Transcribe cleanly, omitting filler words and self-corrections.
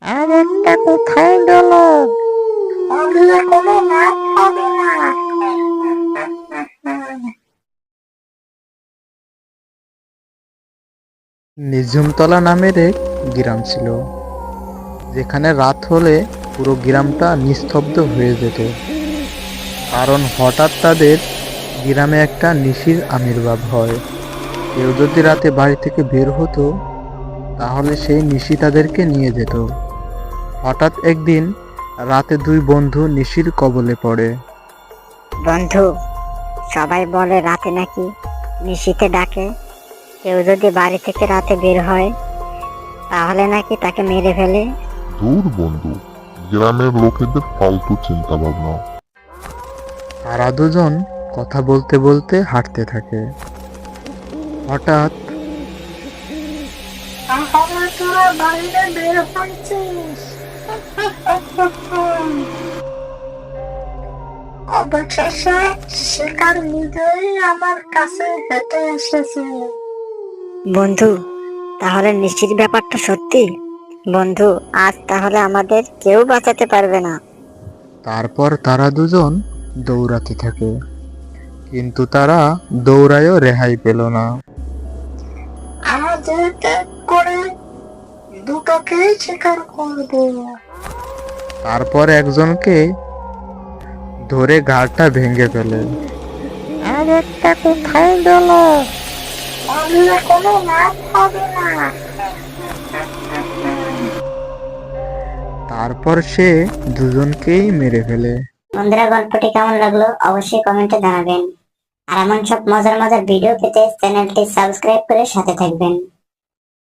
আর একটা কোথায় গেল? ওগুলো কোনো মাছ হবে না। নিঝুমতলা নামের এক গ্রাম ছিল, যেখানে রাত হলে পুরো গ্রামটা নিস্তব্ধ হয়ে যেত। কারণ হঠাৎ তাদের গ্রামে একটা নিশির আবির্ভাব হয়। কেউ যদি রাতে বাড়ি থেকে বের হতো, তাহলে সেই নিশি তাদেরকে নিয়ে যেত। হঠাৎ একদিন রাতে দুই বন্ধু নিশির কবলে পড়ে। বন্ধু, সবাই বলে রাতে নাকি নিশিতে ডাকে। কেউ যদি বাড়ি থেকে রাতে বের হয় তাহলে নাকি তাকে মেরে ফেলে। দূর বন্ধু, গ্রামের লোকেদের ফালতু চিন্তা ভাবনা। তারা দুজন কথা বলতে বলতে হাঁটতে থাকে। হঠাৎ তাহলে তোরা বাইরে বের হয়েছিস? অবশেষে শিকার নিজেই আমার কাছে হেঁটে এসেছে। বন্ধু, তাহলে নিশ্চিত ব্যাপারটা সত্যি? বন্ধু, আজ তাহলে আমাদের কেউ বাঁচাতে পারবে না। তারপর তারা দুজন দৌড়াতে থাকে, কিন্তু তারা দৌড়ায়ও রেহাই পেল না। আজ এক করে দুটোকেই শিকার করবো। তারপর একজনকে ধরে ঘাড়টা ভেঙে ফেলে। আর একটা কোথায় গেল? ওগুলো কোনো মাছ হবে না। তারপর সে দুজনকেই মেরে ফেলে। বন্ধুরা, গল্পটি কেমন লাগলো অবশ্যই কমেন্টে জানাবেন। আর এমন সব মজার মজার ভিডিও পেতে চ্যানেলটি সাবস্ক্রাইব করে সাথে থাকবেন।